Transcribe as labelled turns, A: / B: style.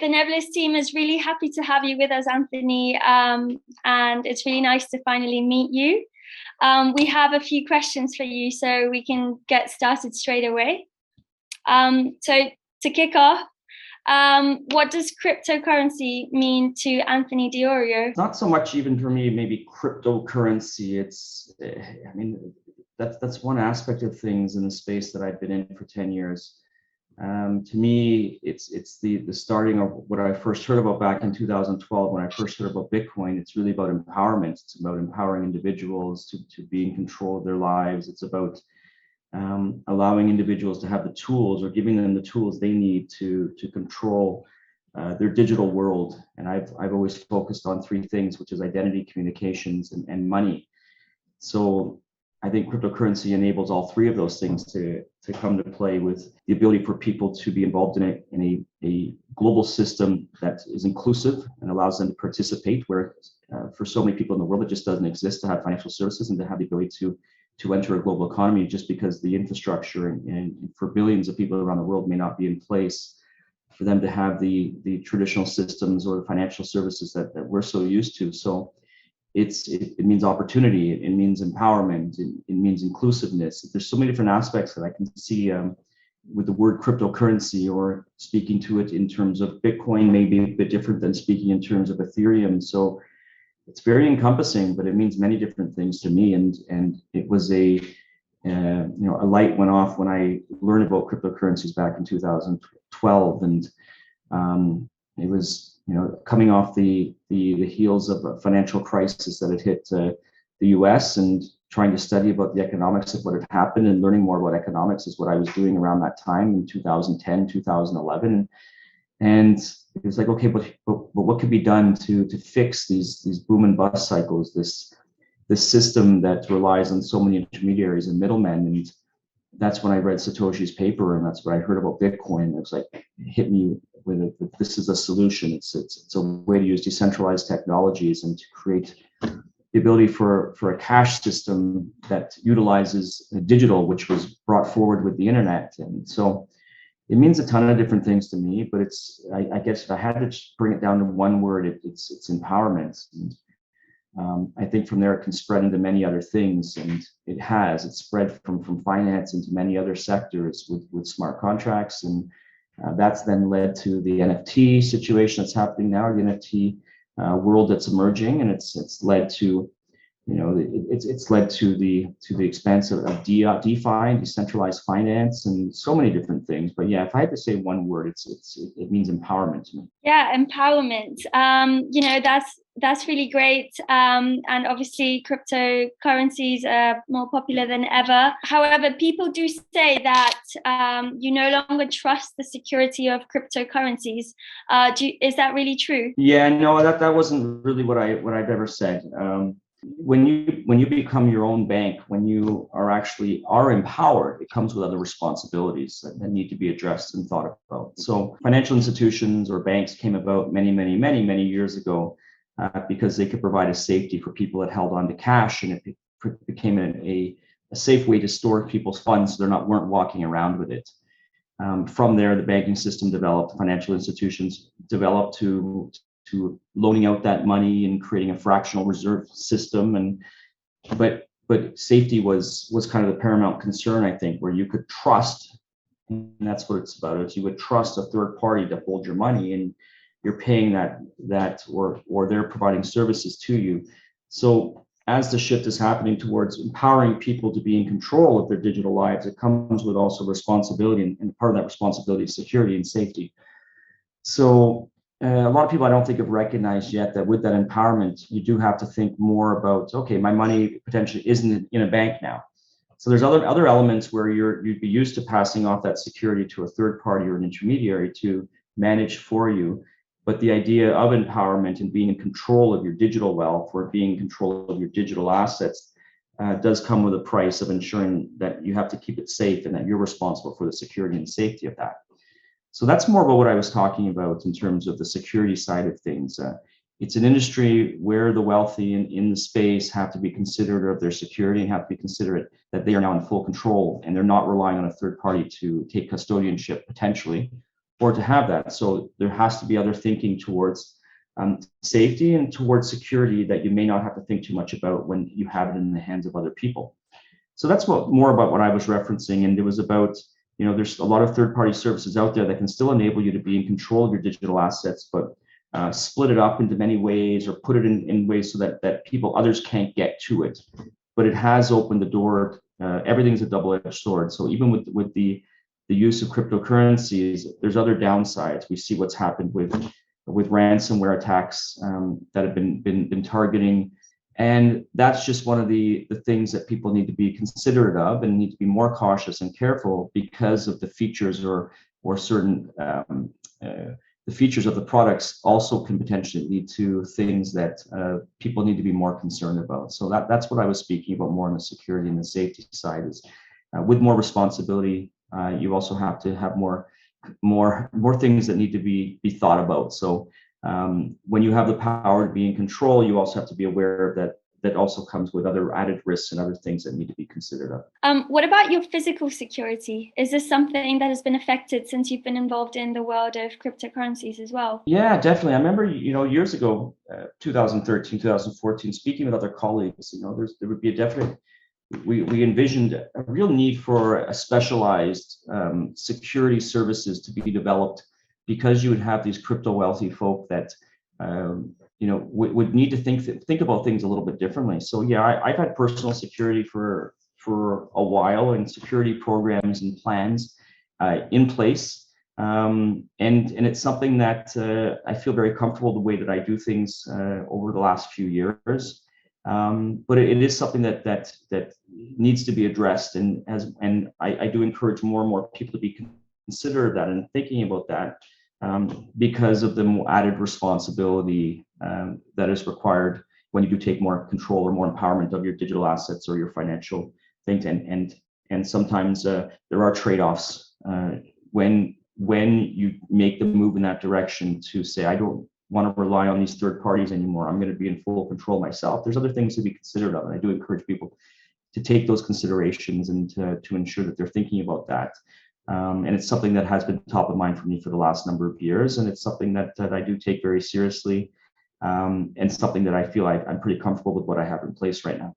A: The Nebolus team is really happy to have you with us, Anthony, and it's really nice to finally meet you. We have a few questions for you, so we can get started straight away. So to kick off, what does cryptocurrency mean to Anthony Di Iorio?
B: Not so much even for me, maybe cryptocurrency. That's one aspect of things in the space that I've been in for 10 years. To me, it's the starting of what I first heard about back in 2012 when I first heard about Bitcoin. It's really about empowerment. It's about empowering individuals to be in control of their lives. It's about allowing individuals to have the tools, or giving them the tools they need to control their digital world. And I've always focused on three things, which is identity, communications, and money. So I think cryptocurrency enables all three of those things to come to play, with the ability for people to be involved in a global system that is inclusive and allows them to participate, where for so many people in the world it just doesn't exist to have financial services and to have the ability to enter a global economy, just because the infrastructure and for billions of people around the world may not be in place for them to have the traditional systems or the financial services that we're so used to. So it means opportunity, it means empowerment, it means inclusiveness. There's so many different aspects that I can see with the word cryptocurrency, or speaking to it in terms of Bitcoin may be a bit different than speaking in terms of Ethereum. So it's very encompassing, but it means many different things to me. And it was a light went off when I learned about cryptocurrencies back in 2012, and it was coming off the heels of a financial crisis that had hit the U.S. and trying to study about the economics of what had happened, and learning more about economics is what I was doing around that time in 2010, 2011. And it was like, okay, but what could be done to fix these boom and bust cycles, this system that relies on so many intermediaries and middlemen? And that's when I read Satoshi's paper, and that's when I heard about Bitcoin. It was like, it hit me with it, that this is a solution. It's a way to use decentralized technologies and to create the ability for a cash system that utilizes digital, which was brought forward with the internet. And so it means a ton of different things to me, but I guess if I had to bring it down to one word, it's empowerment. And I think from there it can spread into many other things, and it's spread from finance into many other sectors with smart contracts, and that's then led to the NFT situation that's happening now, the NFT world that's emerging, and it's led to it's led to the expanse of DeFi and decentralized finance and so many different things. But yeah, if I had to say one word, it means empowerment to me.
A: Yeah, empowerment. That's really great. And obviously cryptocurrencies are more popular than ever. However, people do say that you no longer trust the security of cryptocurrencies. Is that really true?
B: Yeah, no, that wasn't really what I've ever said. When you become your own bank, when you are empowered, it comes with other responsibilities that need to be addressed and thought about. So financial institutions or banks came about many years ago because they could provide a safety for people that held on to cash, and it became a safe way to store people's funds so weren't walking around with it. From there, the banking system developed, financial institutions developed to loaning out that money and creating a fractional reserve system. But safety was kind of the paramount concern, I think, where you could trust, and that's what it's about. Is you would trust a third party to hold your money, and you're paying that or they're providing services to you. So as the shift is happening towards empowering people to be in control of their digital lives, it comes with also responsibility, and part of that responsibility is security and safety. So a lot of people I don't think have recognized yet that with that empowerment, you do have to think more about, okay, my money potentially isn't in a bank now. So there's other elements where you'd be used to passing off that security to a third party or an intermediary to manage for you. But the idea of empowerment and being in control of your digital wealth, or being in control of your digital assets, does come with a price of ensuring that you have to keep it safe and that you're responsible for the security and safety of that. So that's more about what I was talking about in terms of the security side of things. It's an industry where the wealthy in the space have to be considerate of their security and have to be considerate that they are now in full control, and they're not relying on a third party to take custodianship potentially or to have that. So there has to be other thinking towards safety and towards security that you may not have to think too much about when you have it in the hands of other people. So that's more about what I was referencing. And it was about, there's a lot of third-party services out there that can still enable you to be in control of your digital assets, but split it up into many ways or put it in ways so that others can't get to it. But it has opened the door. Everything's a double-edged sword. So even with the use of cryptocurrencies, there's other downsides. We see what's happened with ransomware attacks that have been targeting. And that's just one of the things that people need to be considerate of and need to be more cautious and careful because of the features or certain the features of the products also can potentially lead to things that people need to be more concerned about. So that's what I was speaking about more on the security and the safety side is with more responsibility, you also have to have more things that need to be thought about. So when you have the power to be in control, you also have to be aware of that also comes with other added risks and other things that need to be considered of.
A: What about your physical security? Is this something that has been affected since you've been involved in the world of cryptocurrencies as well?
B: Yeah, definitely. I remember, years ago, 2013, 2014, speaking with other colleagues, there would be a definite, we envisioned a real need for a specialized security services to be developed because you would have these crypto wealthy folk that would need to think about things a little bit differently. So yeah, I've had personal security for a while and security programs and plans in place, and it's something that I feel very comfortable the way that I do things over the last few years. But it is something that needs to be addressed, and I do encourage more and more people to be considerate of that and thinking about that. Because of the more added responsibility that is required when you do take more control or more empowerment of your digital assets or your financial things, and sometimes there are trade-offs when you make the move in that direction to say, I don't want to rely on these third parties anymore. I'm going to be in full control myself. There's other things to be considered of, and I do encourage people to take those considerations and to ensure that they're thinking about that. And it's something that has been top of mind for me for the last number of years. And it's something that I do take very seriously, and something that I feel I'm pretty comfortable with what I have in place right now.